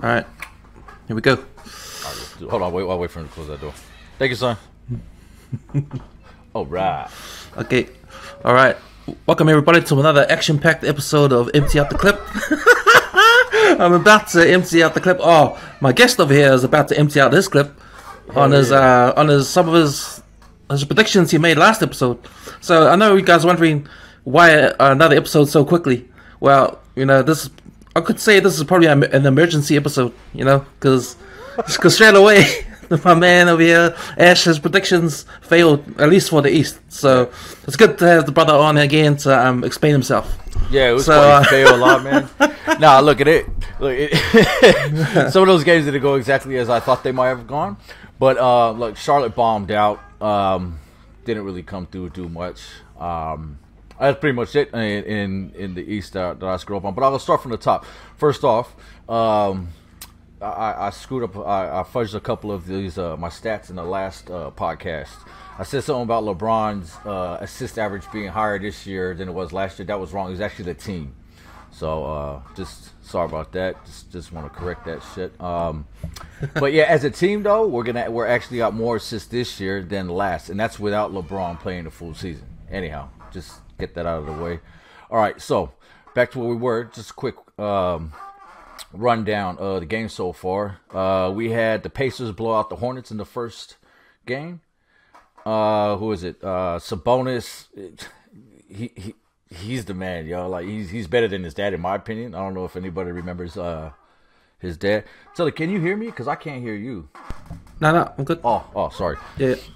All right, here we go. Right, hold on, I'll wait for him to close that door. Thank you, son. All right. Okay, all right. Welcome everybody to another action-packed episode of Empty Out the Clip. I'm about to empty out the clip. Oh, my guest over here is about to empty out this clip on some of his predictions he made last episode. So I know you guys are wondering why another episode so quickly. Well, I could say this is probably an emergency episode, because straight away my man over here, Ash, his predictions failed, at least for the East. So it's good to have the brother on again to explain himself. Yeah, it was funny. Fail a lot, man. Nah, look at it. Some of those games didn't go exactly as I thought they might have gone. But look, Charlotte bombed out. Didn't really come through too much. That's pretty much it in the East that I screwed up on. But I'll start from the top. First off, I screwed up. I fudged a couple of these my stats in the last podcast. I said something about LeBron's assist average being higher this year than it was last year. That was wrong. It was actually the team. So just sorry about that. Just want to correct that shit. But yeah, as a team though, we're actually got more assists this year than last, and that's without LeBron playing the full season. Anyhow, just get that out of the way. All right, so back to where we were. Just a quick rundown of the game so far. We had the Pacers blow out the Hornets in the first game. Who is it? Sabonis. He's the man, yo. Like he's better than his dad, in my opinion. I don't know if anybody remembers his dad. Sully, can you hear me? Because I can't hear you. No, I'm good. Oh, sorry.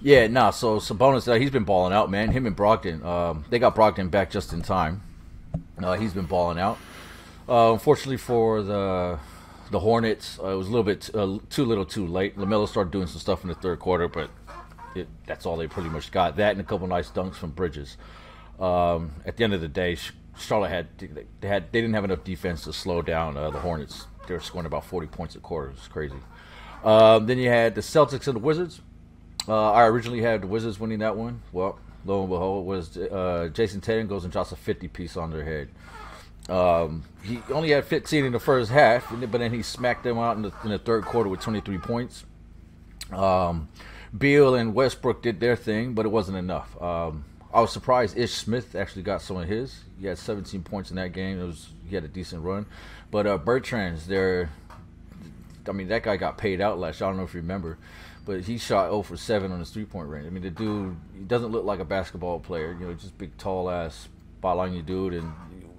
Yeah. Nah. So Sabonis, he's been balling out, man. Him and Brogdon. They got Brogdon back just in time. He's been balling out. Unfortunately for the Hornets, it was a little bit too late. LaMelo started doing some stuff in the third quarter, but that's all they pretty much got. That and a couple nice dunks from Bridges. At the end of the day, Charlotte they didn't have enough defense to slow down the Hornets. They were scoring about 40 points a quarter. It's crazy. Then you had the Celtics and the Wizards. I originally had the Wizards winning that one. Well, lo and behold, it was Jason Tatum goes and drops a 50-piece on their head. He only had 15 in the first half, but then he smacked them out in the third quarter with 23 points. Beal and Westbrook did their thing, but it wasn't enough. I was surprised Ish Smith actually got some of his. He had 17 points in that game. He had a decent run. But Bertrand's there. I mean, that guy got paid out last year. I don't know if you remember. But he shot 0 for 7 on his three-point range. I mean, the dude, he doesn't look like a basketball player. Just big, tall-ass, spotlining dude. And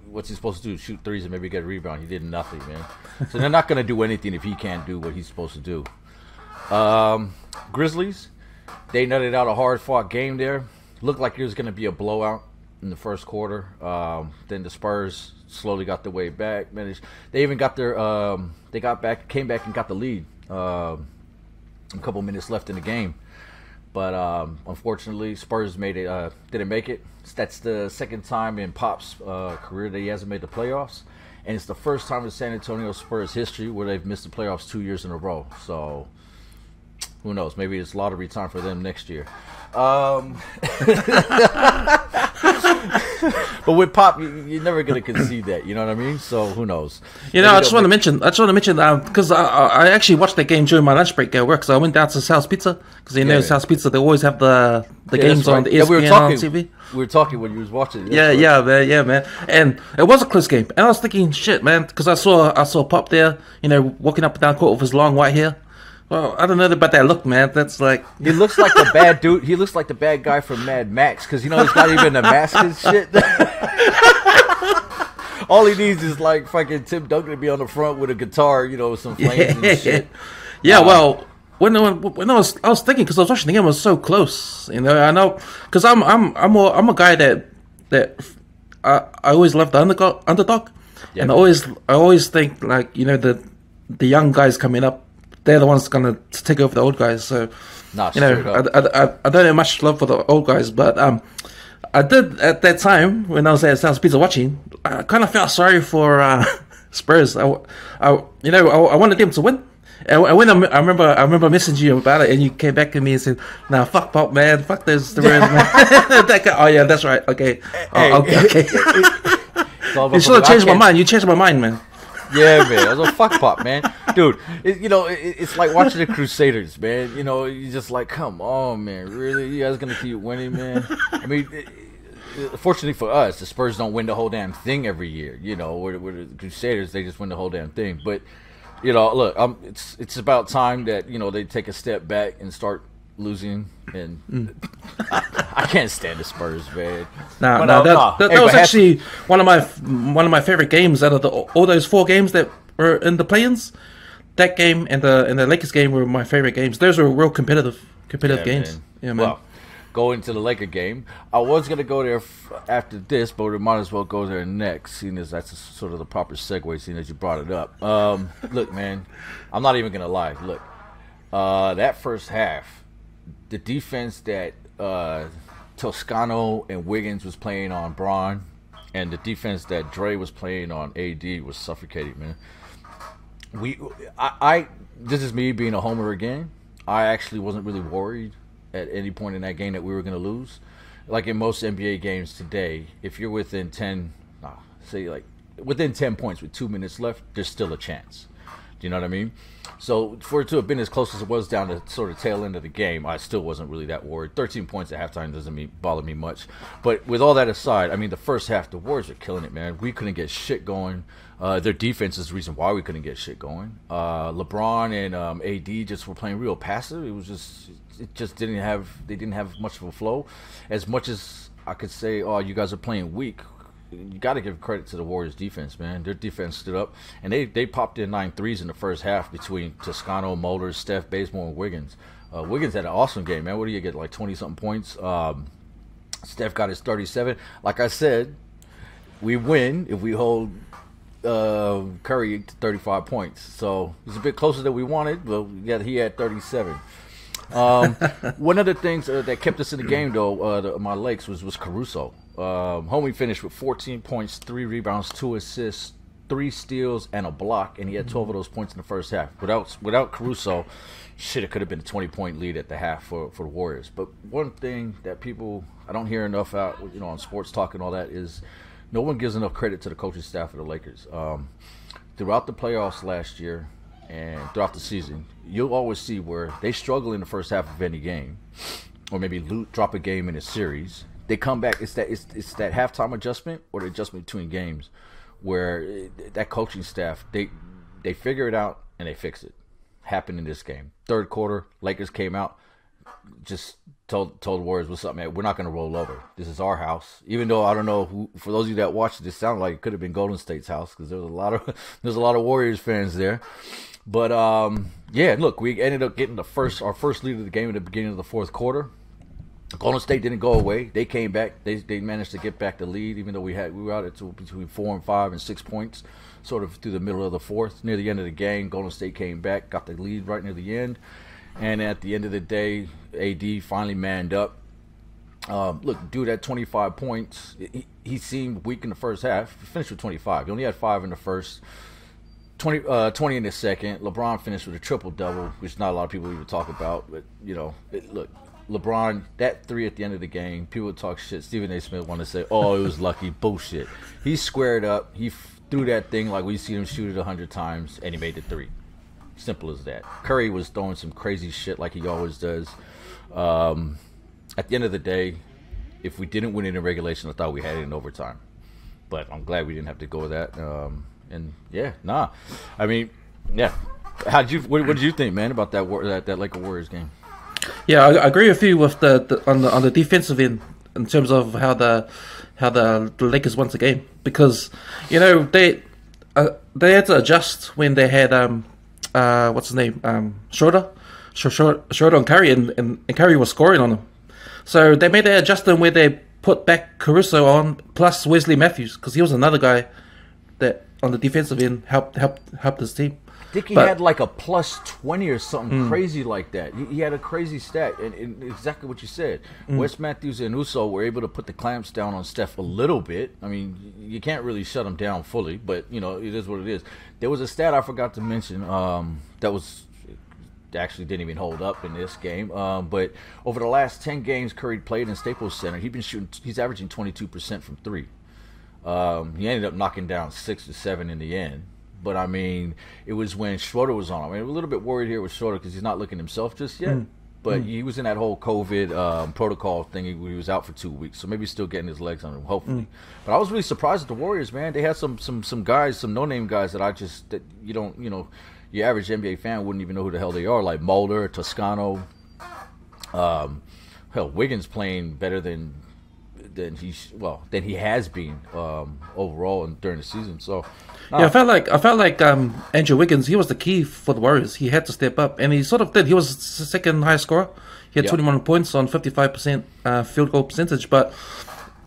what's he supposed to do? Shoot threes and maybe get a rebound. He did nothing, man. So they're not going to do anything if he can't do what he's supposed to do. Grizzlies, they nutted out a hard-fought game there. Looked like it was going to be a blowout in the first quarter. Then the Spurs slowly got their way back. They even got their came back and got the lead. A couple minutes left in the game, but unfortunately, Spurs didn't make it. That's the second time in Pop's career that he hasn't made the playoffs, and it's the first time in San Antonio Spurs history where they've missed the playoffs 2 years in a row. So who knows? Maybe it's lottery time for them next year. But with Pop, you're never gonna concede that. You know what I mean? So who knows? I just want to mention because I actually watched that game during my lunch break at work. So I went down to South Pizza because South Pizza they always have the games on the ESPN on TV. We were talking when you was watching. Yeah, man. And it was a close game. And I was thinking, shit, man, because I saw Pop there, walking up and down court with his long white hair. Well, I don't know about that look, man. That's like he looks like the bad dude. He looks like the bad guy from Mad Max because he's not even a mask and shit. All he needs is like fucking Tim Duncan to be on the front with a guitar, some flames and shit. Yeah, well, when I was thinking because I was watching the game, it was so close. I know because I'm a guy that I always love the underdog, and I always think like the young guys coming up. They're the ones going to take over the old guys. So, I don't have much love for the old guys, but I did at that time when I was at South Pizza watching. I kind of felt sorry for Spurs. I wanted them to win. And when I remember messaging you about it, and you came back to me and said, "Nah, fuck Pop, man. Fuck those Spurs, man." That guy. Oh yeah, that's right. Okay. Okay. You should have changed my mind. You changed my mind, man. Yeah, man, I was a fuck pop, man, dude. It's like watching the Crusaders, man. You know, you just like, come on, man, really, you guys gonna keep winning, man? I mean, fortunately for us, the Spurs don't win the whole damn thing every year. You know, where the Crusaders, they just win the whole damn thing. But look, it's about time that they take a step back and start losing. And I can't stand the Spurs, man. That was actually one of my favorite games out of all those 4 games that were in the play-ins. That game and the Lakers game were my favorite games. Those were real competitive games. Man. Yeah, man. Well, going to the Laker game, I was gonna go there after this, but we might as well go there next, seeing as that's sort of the proper segue, seeing as you brought it up. Look, man, I'm not even gonna lie. Look, that first half, the defense that Toscano and Wiggins was playing on Braun, and the defense that Dre was playing on AD was suffocating, man. This is me being a homer again. I actually wasn't really worried at any point in that game that we were going to lose. Like in most NBA games today, if you're within 10 points with 2 minutes left, there's still a chance. Do you know what I mean? So for it to have been as close as it was down the sort of tail end of the game, I still wasn't really that worried. 13 points at halftime doesn't bother me much. But with all that aside, I mean, the first half, the Warriors were killing it, man. We couldn't get shit going. Their defense is the reason why we couldn't get shit going. LeBron and AD just were playing real passive. They didn't have much of a flow. As much as I could say, oh, you guys are playing weak, you got to give credit to the Warriors defense, man. Their defense stood up, and they popped in 9 threes in the first half between Toscano, Mulder, Steph, Bazemore, and Wiggins. Wiggins had an awesome game, man. What do you get, like 20-something points? Steph got his 37. Like I said, we win if we hold Curry to 35 points. So it's a bit closer than we wanted, but yeah, he had 37. One of the things that kept us in the game, though, my Lakes, was Caruso. Homie finished with 14 points, 3 rebounds, 2 assists, 3 steals, and a block, and he had 12 of those points in the first half. Without Caruso, it could have been a 20-point lead at the half for the Warriors. But one thing that I don't hear enough out, on sports talk and all that, is no one gives enough credit to the coaching staff of the Lakers. Throughout the playoffs last year and throughout the season, you'll always see where they struggle in the first half of any game, or maybe drop a game in a series. They come back. It's that halftime adjustment or the adjustment between games, where that coaching staff they figure it out and they fix it. Happened in this game. Third quarter, Lakers came out, just told the Warriors, "What's up, man? We're not going to roll over. This is our house." Even though I don't know who, for those of you that watched it, sounded like it could have been Golden State's house because there's a lot of Warriors fans there. But yeah, look, we ended up getting our first lead of the game at the beginning of the fourth quarter. Golden State didn't go away. They came back. They managed to get back the lead, even though we were out at between 4 and 5 and 6 points, sort of through the middle of the fourth. Near the end of the game, Golden State came back, got the lead right near the end, and at the end of the day, AD finally manned up. Look, dude had 25 points. He seemed weak in the first half. He finished with 25. He only had 5 in the first. 20 in the second. LeBron finished with a triple-double, which not a lot of people even talk about. But, look, LeBron, that 3 at the end of the game, people would talk shit. Stephen A. Smith wanted to say, oh, it was lucky. Bullshit. He squared up. He threw that thing like we see him shoot it 100 times, and he made the 3. Simple as that. Curry was throwing some crazy shit like he always does. At the end of the day, if we didn't win it in regulation, I thought we had it in overtime. But I'm glad we didn't have to go with that. And yeah, I mean, yeah. What did you think, man, about that Laker Warriors game? Yeah, I agree with you with on the defensive end in terms of how the Lakers won the game, because they had to adjust when they had what's his name, Schroeder on Curry, and Curry was scoring on him, so they made that adjustment where they put back Caruso on plus Wesley Matthews, because he was another guy that on the defensive end helped his team. I think he had like a plus 20 or something crazy like that. He had a crazy stat, and exactly what you said. Wes Matthews and Uso were able to put the clamps down on Steph a little bit. I mean, you can't really shut him down fully, but it is what it is. There was a stat I forgot to mention that actually didn't even hold up in this game. But over the last 10 games Curry played in Staples Center, he's averaging 22% from 3. He ended up knocking down 6 or 7 in the end. But I mean, it was when Schroeder was on. I mean, I'm a little bit worried here with Schroeder because he's not looking himself just yet. But he was in that whole COVID protocol thing. He was out for 2 weeks, so maybe he's still getting his legs under him, hopefully. But I was really surprised at the Warriors, man. They had some guys, some no-name guys that you don't, your average NBA fan wouldn't even know who the hell they are, like Mulder, Toscano. Hell, Wiggins playing better than he has been overall and during the season. So yeah, I felt like Andrew Wiggins. He was the key for the Warriors. He had to step up, and he sort of did. He was the second highest scorer. He had 21 points on 55% field goal percentage. But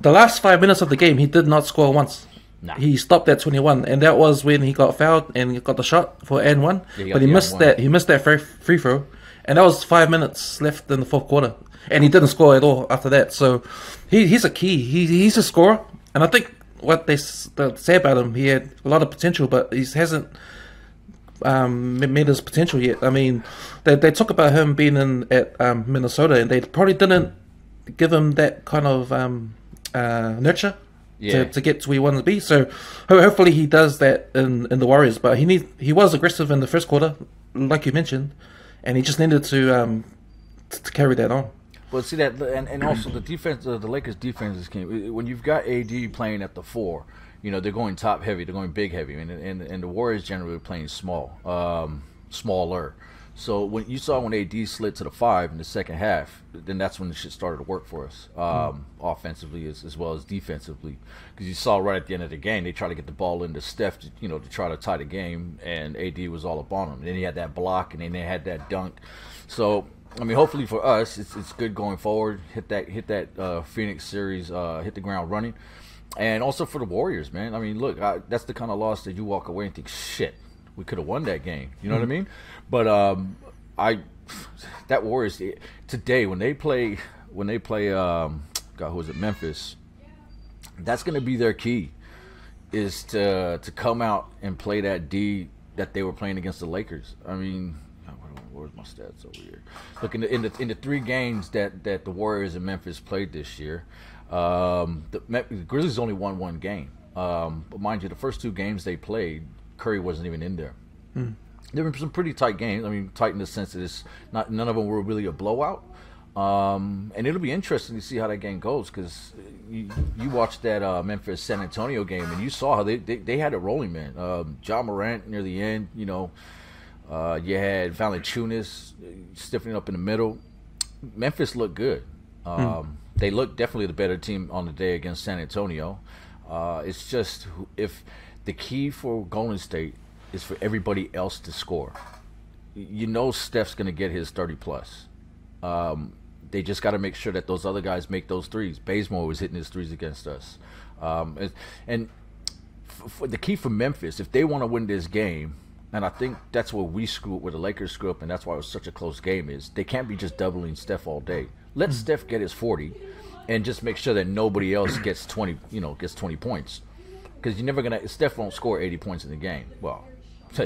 the last 5 minutes of the game, he did not score once. Nah. He stopped at 21, and that was when he got fouled and he got the shot for and one. Yeah, but he missed that. He missed that free throw, and that was 5 minutes left in the fourth quarter, and he didn't score at all after that. So he's a key. He's a scorer, and I think what they say about him, he had a lot of potential, but he hasn't made his potential yet. I mean, they talk about him being at Minnesota, and they probably didn't give him that kind of nurture to get to where he wanted to be. So hopefully he does that in the Warriors. But he was aggressive in the first quarter, like you mentioned, and he just needed to carry that on. Well, see that, and also the defense, the Lakers' defense is key. When you've got AD playing at the 4, they're going top heavy, they're going big heavy, and the Warriors generally are playing smaller. So when AD slid to the 5 in the second half, then that's when the shit started to work for us, offensively as well as defensively. Because you saw right at the end of the game, they tried to get the ball into Steph, to try to tie the game, and AD was all up on him. And then he had that block, and then they had that dunk. So I mean, hopefully for us, it's good going forward. Hit that Phoenix series, hit the ground running, and also for the Warriors, man. I mean, look, that's the kind of loss that you walk away and think, shit, we could have won that game. You know what I mean? But that Warriors today when they play, God, who was it, Memphis? That's going to be their key, is to come out and play that D that they were playing against the Lakers. I mean, where's my stats over here? Look, in the 3 games that the Warriors and Memphis played this year, the Grizzlies only won 1 game. But mind you, the first 2 games they played, Curry wasn't even in there. There were some pretty tight games. I mean, tight in the sense that none of them were really a blowout. And it'll be interesting to see how that game goes, because you watched that Memphis San Antonio game and you saw how they had it rolling, man. Ja Morant near the end, you had Valanciunas stiffening up in the middle. Memphis looked good. They looked definitely the better team on the day against San Antonio. It's just, if the key for Golden State is for everybody else to score. Steph's going to get his 30-plus. They just got to make sure that those other guys make those threes. Bazemore was hitting his threes against us. And for the key for Memphis, if they want to win this game, and I think that's where where the Lakers screw up, and that's why it was such a close game, is they can't be just doubling Steph all day. Let Steph get his 40 and just make sure that nobody else gets 20 points. Because you're never going to – Steph won't score 80 points in the game. Well,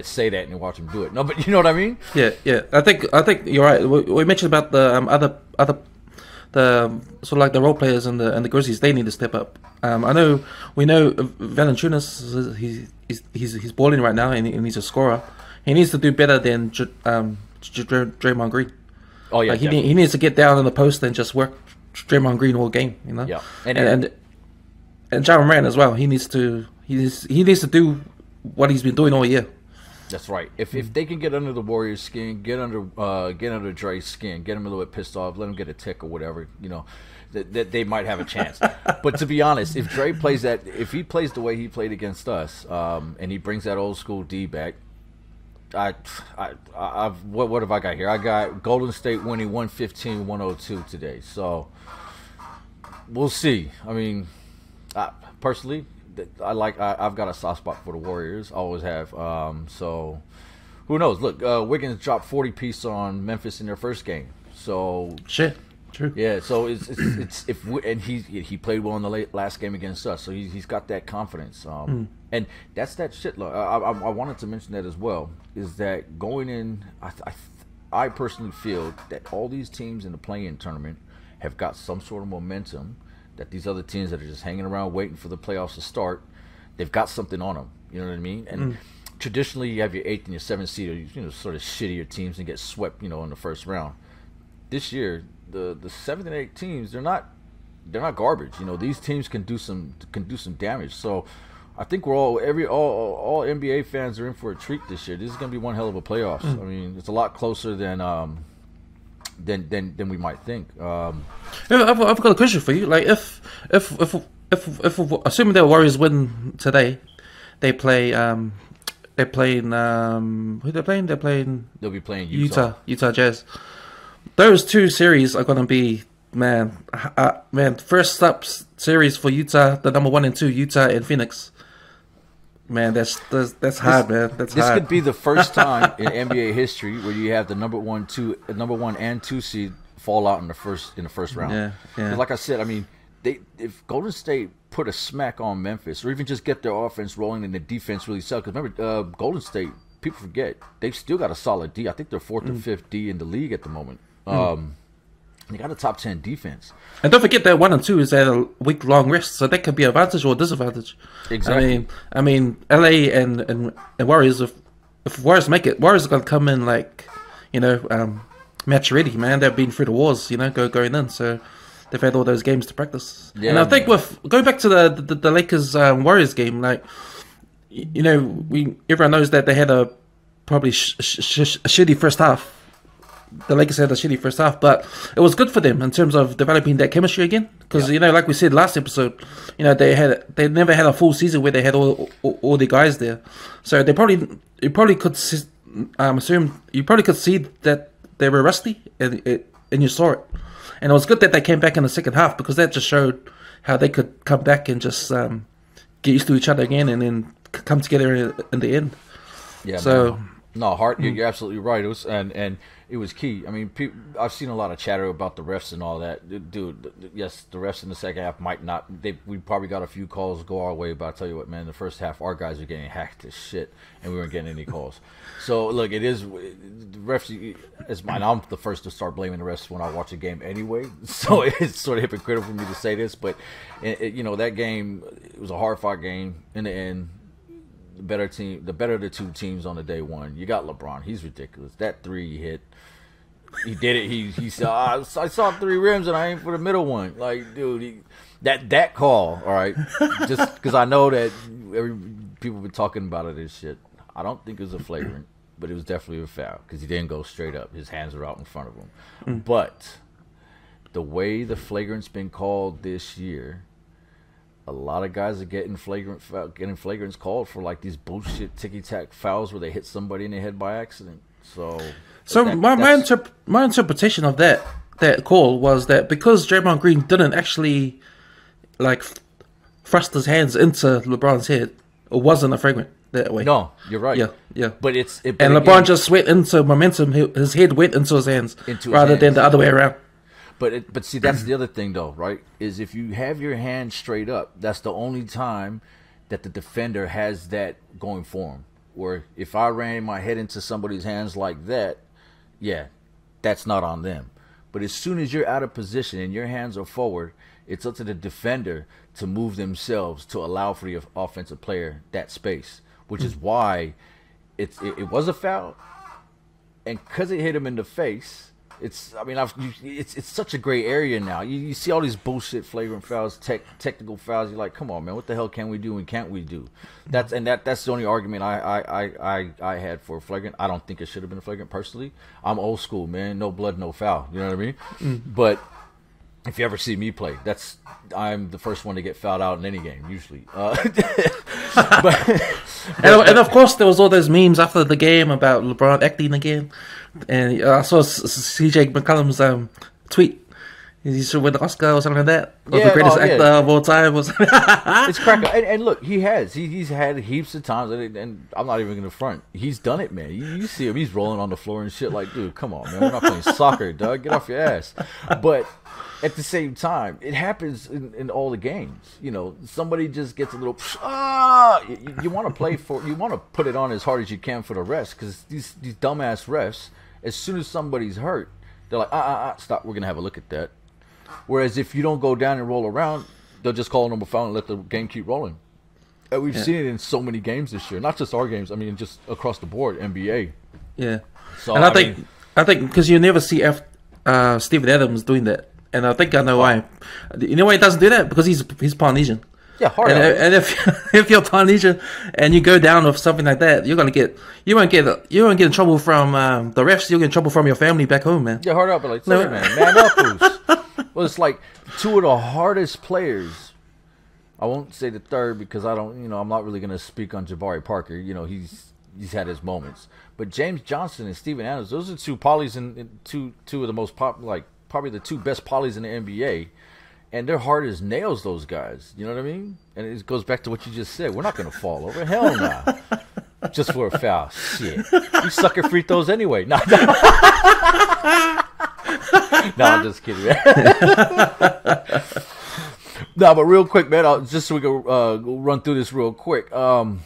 say that and you watch him do it. No, but you know what I mean? Yeah. I think you're right. We mentioned about the other sort of like the role players and the Grizzlies. They need to step up. We know Valanciunas, he's balling right now, and he's a scorer. He needs to do better than Draymond Green. Oh yeah, he needs to get down in the post and just work Draymond Green all game. Yeah, and Ja Morant as well. He needs to do what he's been doing all year. That's right. If they can get under the Warriors' skin, get under Dre's skin, get him a little bit pissed off, let him get a tick or whatever, that they might have a chance. But to be honest, if Dre plays if he plays the way he played against us, and he brings that old school D back, what have I got here? I got Golden State winning 115-102 today. So we'll see. I mean, personally, I've got a soft spot for the Warriors. I always have. So who knows? Look, Wiggins dropped 40 piece on Memphis in their first game. So shit, true. Yeah. So he played well in the last game against us. So he's got that confidence. And that's that shit. Look, I wanted to mention that as well. Is that going in? I personally feel that all these teams in the play-in tournament have got some sort of momentum. That these other teams that are just hanging around waiting for the playoffs to start, they've got something on them. You know what I mean? And traditionally you have your 8th and your 7th seed, sort of shittier teams and get swept, in the first round. This year, the 7th and 8th teams, they're not garbage. These teams can do some damage. So I think we're all NBA fans are in for a treat this year. This is going to be one hell of a playoffs. I mean, it's a lot closer than we might think. I've got a question for you. Like, if assuming the Warriors win today, they play they're playing who they're playing? They'll be playing Utah Jazz. Those two series are gonna be first up series for Utah, the number 1 and 2, Utah and Phoenix. Man, that's hard, man. This could be the first time in NBA history where you have the number 1 and 2 seed fall out in the first round. Yeah. Like I said, I mean, if Golden State put a smack on Memphis, or even just get their offense rolling and the defense really sell, because remember, Golden State, people forget, they've still got a solid D. I think they're 4th or 5th D in the league at the moment. They got a top 10 defense. And don't forget that 1 and 2 is at a week-long rest, so that could be an advantage or a disadvantage. Exactly. I mean, LA and Warriors, if Warriors make it, Warriors are going to come in like, match ready, man. They've been through the wars, going in, so they've had all those games to practice. Yeah, and I think with going back to the Lakers Warriors game, like, everyone knows that they had a probably shitty first half. The Lakers had a shitty first half, but it was good for them in terms of developing that chemistry again. Because like we said last episode, they never had a full season where they had all the guys there. So you probably could assume you probably could see that they were rusty, and you saw it. And it was good that they came back in the second half, because that just showed how they could come back and just get used to each other again, and then come together in the end. Yeah. So. Man. No, Hart, you're absolutely right. It was and it was key. I mean, I've seen a lot of chatter about the refs and all that. Dude, yes, the refs in the second half might not. We probably got a few calls go our way, but I tell you what, man, the first half our guys were getting hacked as shit, and we weren't getting any calls. So look, it is the refs. I'm the first to start blaming the refs when I watch a game anyway. So it's sort of hypocritical for me to say this, but that game, it was a hard-fought game in the end. The better of the two teams on the day one. You got LeBron. He's ridiculous. That 3 he hit, he did it. He saw. I saw 3 rims and I aimed for the middle one. Like, dude, that call. All right, just because I know that people been talking about it and shit. I don't think it was a flagrant, but it was definitely a foul because he didn't go straight up. His hands were out in front of him. But the way the flagrant's been called this year. A lot of guys are getting flagrants called for like these bullshit ticky-tack fouls where they hit somebody in the head by accident. So my interpretation of that call was that because Draymond Green didn't actually like thrust his hands into LeBron's head, it wasn't a flagrant that way. No, you're right. Yeah. But LeBron just went into momentum. His head went into his hands rather than the other way around. But see, that's the other thing, though, right? Is if you have your hand straight up, that's the only time that the defender has that going for him. Where if I ran my head into somebody's hands like that, yeah, that's not on them. But as soon as you're out of position and your hands are forward, it's up to the defender to move themselves to allow for the offensive player that space, which is why it was a foul, and because it hit him in the face. It's such a gray area now. You see all these bullshit flagrant fouls, technical fouls. You're like, come on, man, what the hell can we do and can't we do? That's the only argument I had for flagrant. I don't think it should have been a flagrant personally. I'm old school, man. No blood, no foul. You know what I mean? But if you ever see me play, I'm the first one to get fouled out in any game usually. And of course, there was all those memes after the game about LeBron acting again. And I saw CJ McCollum's tweet. He should win the Oscar or something like that. Or the greatest actor of all time. It's cracker. And look, he's had heaps of times, and I'm not even going to front. He's done it, man. You see him, he's rolling on the floor and shit like, dude, come on, man. We're not playing soccer, dog. Get off your ass. But at the same time, it happens in all the games. Somebody just gets a little, you want to put it on as hard as you can for the refs, because these dumbass refs, as soon as somebody's hurt, they're like, stop, we're going to have a look at that. Whereas if you don't go down and roll around, they'll just call a number foul and let the game keep rolling. We've seen it in so many games this year, not just our games. I mean, just across the board, NBA. Yeah, So and I think because you never see Steven Adams doing that, and I think I know why. You know why he doesn't do that? Because he's Polynesian. Yeah, hard. And if you're Polynesian and you go down with something like that, you won't get in trouble from the refs. You'll get in trouble from your family back home, man. Yeah, hard up, but like, sorry, man up, Bruce. Well, it's like two of the hardest players. I won't say the third because I don't, I'm not really gonna speak on Jabari Parker. He's had his moments, but James Johnson and Steven Adams, those are two polys and two of the most probably the two best polys in the NBA. And they're hard as nails, those guys. You know what I mean? And it goes back to what you just said. We're not going to fall over. Hell no. Just for a foul. Shit. You suck at free throws anyway. No, I'm just kidding, man. No, but real quick, man, just so we can run through this real quick. So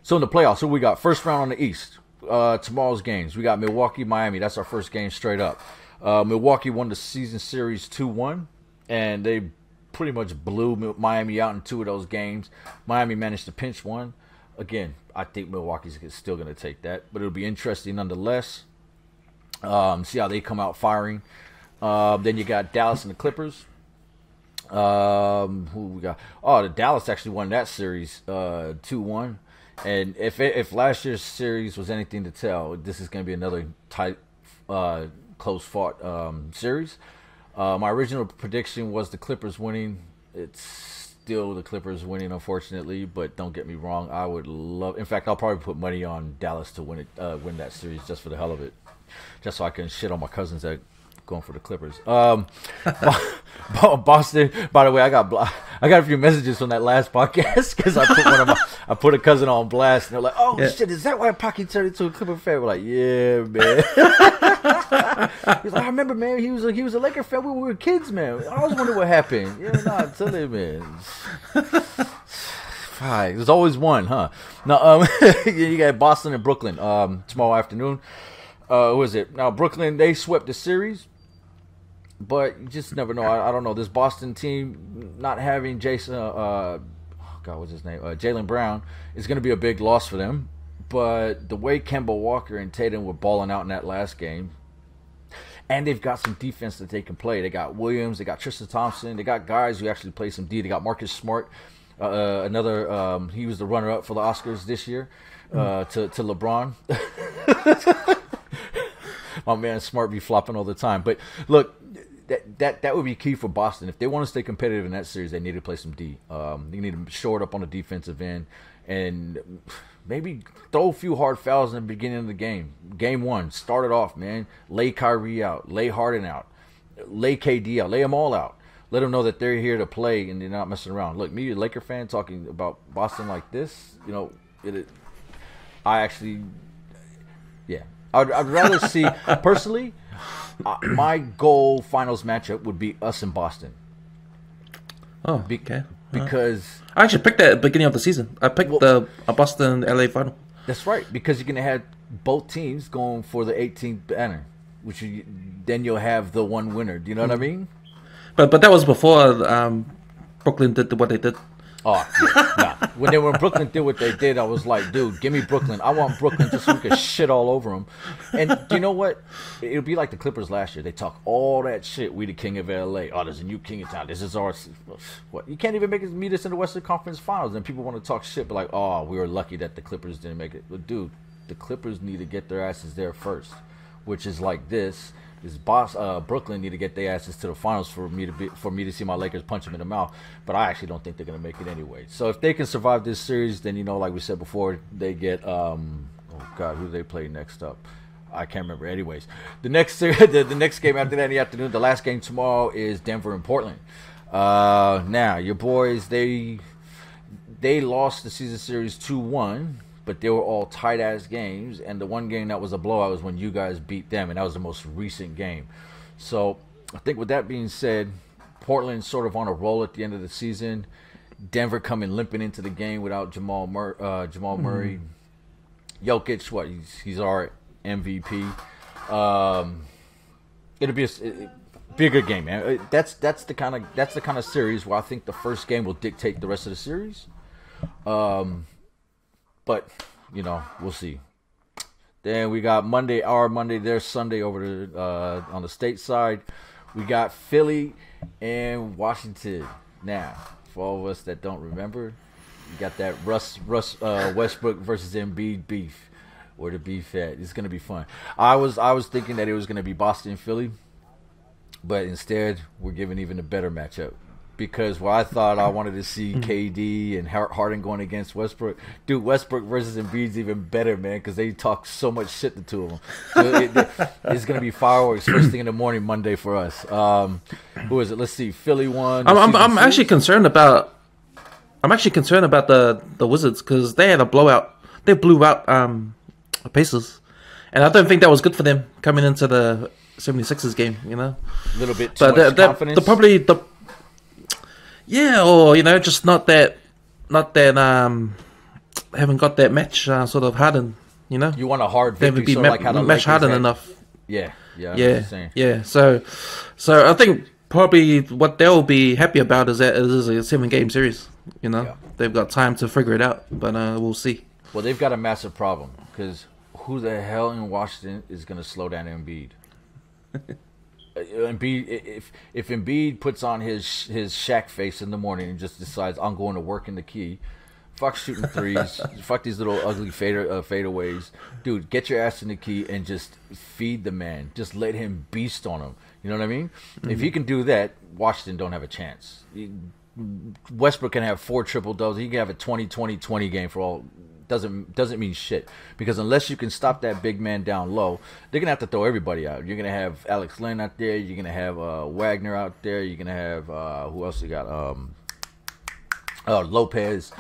in the playoffs, who we got? First round on the East. Tomorrow's games. We got Milwaukee, Miami. That's our first game straight up. Milwaukee won the season series 2-1. And they pretty much blew Miami out in two of those games. Miami managed to pinch one. Again, I think Milwaukee's still going to take that. But it'll be interesting nonetheless. See how they come out firing. Then you got Dallas and the Clippers. Who we got? Oh, the Dallas actually won that series 2-1. And if last year's series was anything to tell, this is going to be another tight, close-fought series. My original prediction was the Clippers winning. It's still the Clippers winning, unfortunately. But don't get me wrong, I would love. In fact, I'll probably put money on Dallas to win that series just for the hell of it, just so I can shit on my cousins that going for the Clippers. Boston. By the way, I got a few messages from that last podcast because I put a cousin on blast, and they're like, "Oh shit, is that why Pocky turned into a Clipper fan?" We're like, "Yeah, man." He's like, "I remember, man. He was a Laker fan when we were kids, man. I always wonder what happened." Yeah, nah, tell him, man. Fine. There's always one, huh? No, you got Boston and Brooklyn tomorrow afternoon. Who is it? Now, Brooklyn, they swept the series. But you just never know. I don't know. This Boston team not having what's his name? Jaylen Brown is going to be a big loss for them. But the way Kemba Walker and Tatum were balling out in that last game, and they've got some defense that they can play. They got Williams. They got Tristan Thompson. They got guys who actually play some D. They got Marcus Smart. Another. He was the runner-up for the Oscars this year to LeBron. My man Smart be flopping all the time. But look. That would be key for Boston. If they want to stay competitive in that series, they need to play some D. They need to shore it up on the defensive end and maybe throw a few hard fouls in the beginning of the game. Game one, start it off, man. Lay Kyrie out. Lay Harden out. Lay KD out. Lay them all out. Let them know that they're here to play and they're not messing around. Look, me, a Laker fan, talking about Boston like this, I'd rather see, personally, my goal finals matchup would be us in Boston. Oh, okay. Because I actually picked that at the beginning of the season. I picked the Boston LA final. That's right, because you're gonna have both teams going for the 18th banner, then you'll have the one winner. Do you know what I mean? But that was before Brooklyn did what they did. Oh, yeah, nah. When Brooklyn did what they did, I was like, dude, give me Brooklyn. I want Brooklyn just so we can shit all over them. And do you know what? It'll be like the Clippers last year. They talk all that shit. We the king of LA. Oh, there's a new king in town. This is ours. What? You can't even meet us in the Western Conference Finals. And people want to talk shit, but like, oh, we were lucky that the Clippers didn't make it. But dude, the Clippers need to get their asses there first, which is like this. Brooklyn need to get their asses to the finals for me to see my Lakers punch them in the mouth. But I actually don't think they're gonna make it anyway. So if they can survive this series, then like we said before, they get who do they play next up? I can't remember. Anyways, the next the next game after that in the afternoon, the last game tomorrow is Denver and Portland. Now your boys they lost the season series 2-1. But they were all tight-ass games, and the one game that was a blowout was when you guys beat them, and that was the most recent game. So I think with that being said, Portland's sort of on a roll at the end of the season. Denver coming limping into the game without Jamal Murray. Jokic, he's our MVP. It'll be a good game, man. That's the kind of series where I think the first game will dictate the rest of the series. But we'll see. Then we got Monday, our Monday, their Sunday over to, on the state side. We got Philly and Washington. Now, for all of us that don't remember, you got that Russ Westbrook versus Embiid beef. Where the beef at? It's gonna be fun. I was thinking that it was gonna be Boston and Philly, but instead we're giving even a better matchup. Because where I thought I wanted to see KD and Harden going against Westbrook, dude, Westbrook versus Embiid's even better, man, because they talk so much shit, the two of them. So it's going to be fireworks first thing in the morning Monday for us. Who is it? Let's see, Philly won. I'm actually concerned about. I'm actually concerned about the Wizards because they had a blowout. They blew out Pacers, and I don't think that was good for them coming into the 76ers game. A little bit too much confidence. They're probably yeah, or just not that haven't got that match sort of hardened. You want a hard victory, be like how the match hardened enough. Yeah. So I think probably what they'll be happy about is that it is a 7-game series. They've got time to figure it out, but we'll see. Well, they've got a massive problem because who the hell in Washington is going to slow down Embiid? Embiid, if Embiid puts on his Shaq face in the morning and just decides I'm going to work in the key, fuck shooting threes, fuck these little ugly fadeaways, dude, get your ass in the key and just feed the man, just let him beast on him. You know what I mean? Mm-hmm. If he can do that, Washington don't have a chance. Westbrook can have 4 triple doubles. He can have a 20-20-20 game for all. Doesn't mean shit, because unless you can stop that big man down low, they're gonna have to throw everybody out. You're gonna have Alex Len out there. You're gonna have Wagner out there. You're gonna have who else you got? Lopez.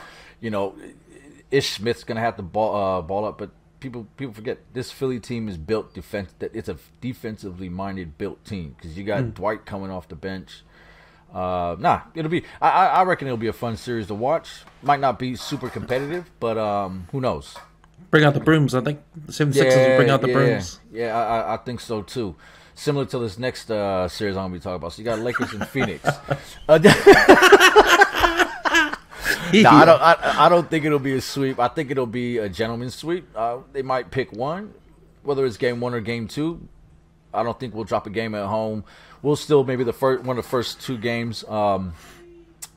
Ish Smith's gonna have to ball up. But people forget this Philly team is built that it's a defensively minded built team because you got Dwight coming off the bench. It'll be. I reckon it'll be a fun series to watch. Might not be super competitive, but who knows? Bring out the brooms. I think the 76ers will bring out the brooms. Yeah, I think so too. Similar to this next series I'm gonna be talking about. So you got Lakers and Phoenix. I don't think it'll be a sweep. I think it'll be a gentleman's sweep. They might pick one, whether it's game 1 or game 2. I don't think we'll drop a game at home. We'll still maybe one of the first 2 games.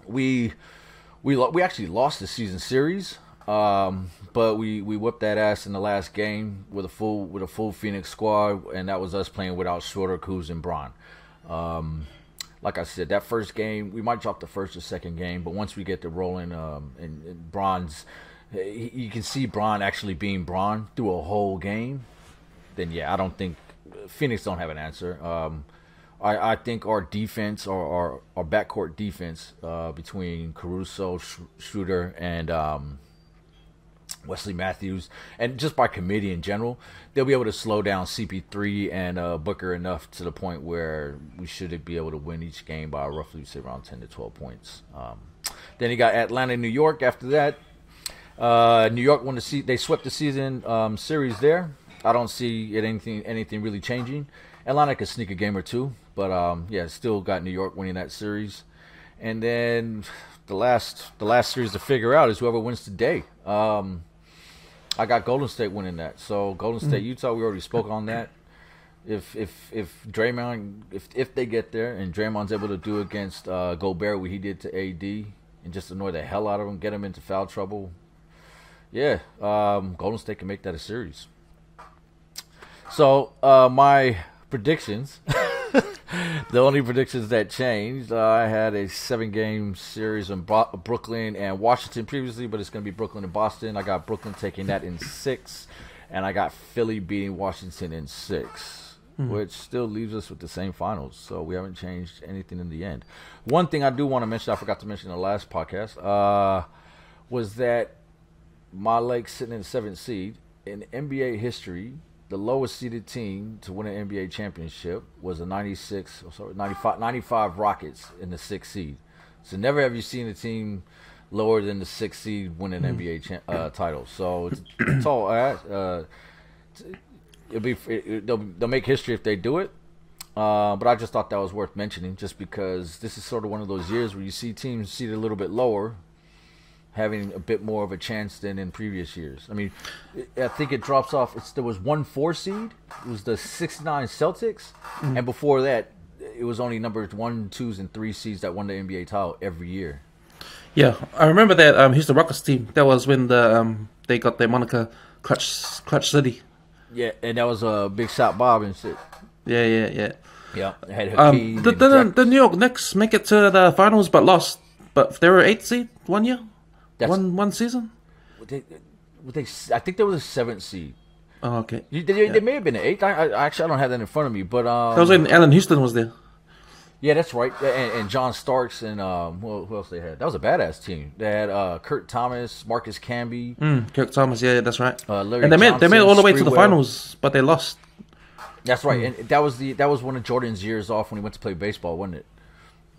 We actually lost the season series, but we whipped that ass in the last game with a full Phoenix squad, and that was us playing without Schroeder, Kuz, and Braun. Like I said, that first game we might drop the first or second game, but once we get to rolling, and Braun's, you can see Braun actually being Braun through a whole game. Then I don't think Phoenix don't have an answer. I think our defense, our backcourt defense, between Caruso, Schroeder, and Wesley Matthews, and just by committee in general, they'll be able to slow down CP3 and Booker enough to the point where we should be able to win each game by roughly, say, around 10 to 12 points. Then you got Atlanta, New York. After that, New York won they swept the season series there. I don't see anything really changing. Atlanta could sneak a game or 2, but still got New York winning that series. And then the last series to figure out is whoever wins today. I got Golden State winning that. So Golden State, Utah, we already spoke on that. If Draymond, if they get there and Draymond's able to do against Gobert what he did to AD and just annoy the hell out of him, get him into foul trouble, Golden State can make that a series. So my predictions, the only predictions that changed, I had a 7-game series in Brooklyn and Washington previously, but it's going to be Brooklyn and Boston. I got Brooklyn taking that in 6, and I got Philly beating Washington in 6, which still leaves us with the same finals. So we haven't changed anything in the end. One thing I do want to mention, I forgot to mention in the last podcast, was that my Lakers sitting in the 7th seed in NBA history. The lowest seeded team to win an NBA championship was the 95 Rockets in the 6th seed. So never have you seen a team lower than the 6th seed win an NBA title. So it's all they'll make history if they do it. But I just thought that was worth mentioning, just because this is sort of one of those years where you see teams seated a little bit lower having a bit more of a chance than in previous years. I mean, I think it drops off. There was 1-4 seed. It was the 69 Celtics, and before that, it was only number 1, 2s, and 3 seeds that won the NBA title every year. Yeah, I remember that Houston Rockets team. That was when they got their moniker Clutch City. Yeah, and that was a big shot Bob and shit. Yeah. Yeah, had Hakeem. The New York Knicks make it to the finals, but lost. But they were 8th seed one year, one season. I think there was a 7th seed. Oh, okay. They may have been an 8th. I actually don't have that in front of me, but that was when Allen Houston was there. Yeah, that's right. And John Starks and who else they had? That was a badass team. They had Kurt Thomas, Marcus Camby. Kirk Thomas, yeah, that's right. Larry and they made it all the way to the Sprewell. Finals, but they lost. That's right, and that was one of Jordan's years off when he went to play baseball, wasn't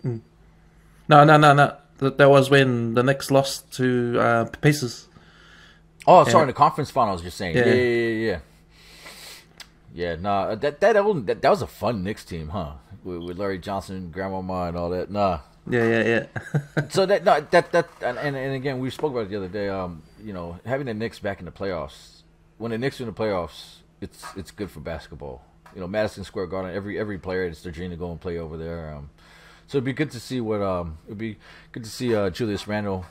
it? No. That was when the Knicks lost to Pacers. Oh, sorry, in the conference finals, you're saying? Yeah. Yeah. Yeah, nah, that was a fun Knicks team, huh? With Larry Johnson, Grandmama, and all that. Nah. Yeah. So and again, we spoke about it the other day. Having the Knicks back in the playoffs. When the Knicks are in the playoffs, it's good for basketball. Madison Square Garden. Every player, it's their dream to go and play over there. So it'd be good to see Julius Randle,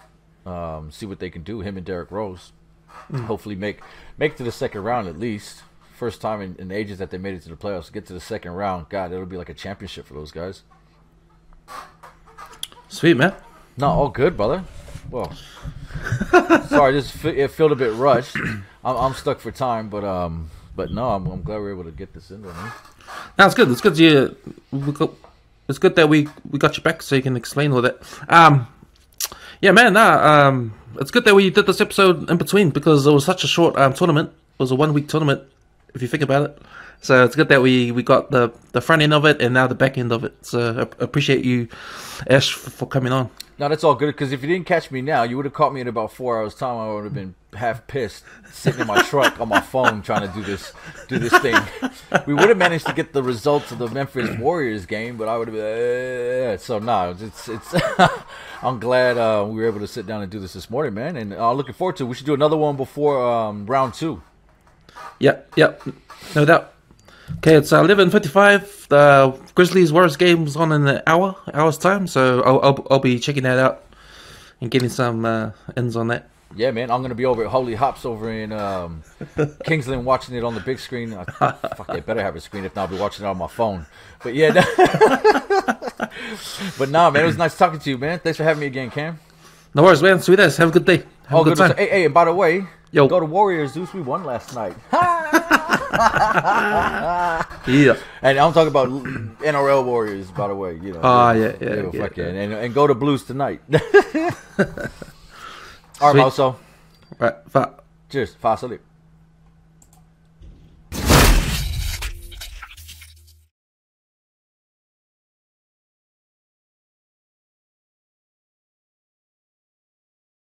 see what they can do. Him and Derrick Rose, hopefully make it to the second round at least. First time in ages that they made it to the playoffs. Get to the second round. God, it'll be like a championship for those guys. Sweet, man. No, all good, brother. Well, sorry, it felt a bit rushed. I'm stuck for time, but no, I'm glad we were able to get this in there, man. No, it's good. It's good. It's good that we got you back so you can explain all that. Yeah, man. It's good that we did this episode in between because it was such a short tournament. It was a 1-week tournament, if you think about it. So it's good that we got the front end of it and now the back end of it. So I appreciate you, Ash, for coming on. No, that's all good, because if you didn't catch me now, you would have caught me in about 4 hours' time. I would have been half pissed, sitting in my truck on my phone trying to do this thing. We would have managed to get the results of the Memphis Warriors game, but I would have been, so no, it's I'm glad we were able to sit down and do this morning, man, and looking forward to it. We should do another one before round 2. Yep, no doubt. Okay, it's 11:55. The Grizzlies Warriors game's on in an hour's time. So I'll be checking that out and getting some ends on that. Yeah, man, I'm gonna be over at Holy Hops over in Kingsland watching it on the big screen. Fuck, they better have a screen. If not, I'll be watching it on my phone. But yeah, but nah, man, it was nice talking to you, man. Thanks for having me again, Cam. No worries, man. Sweet ass. Have a good day. Have a good time. Hey, and by the way, yo, go to Warriors, Zeus. We won last night. Yeah, and I'm talking about NRL Warriors, by the way. Yeah. And go to Blues tonight. All right, Moso. Right, cheers. Fa salute.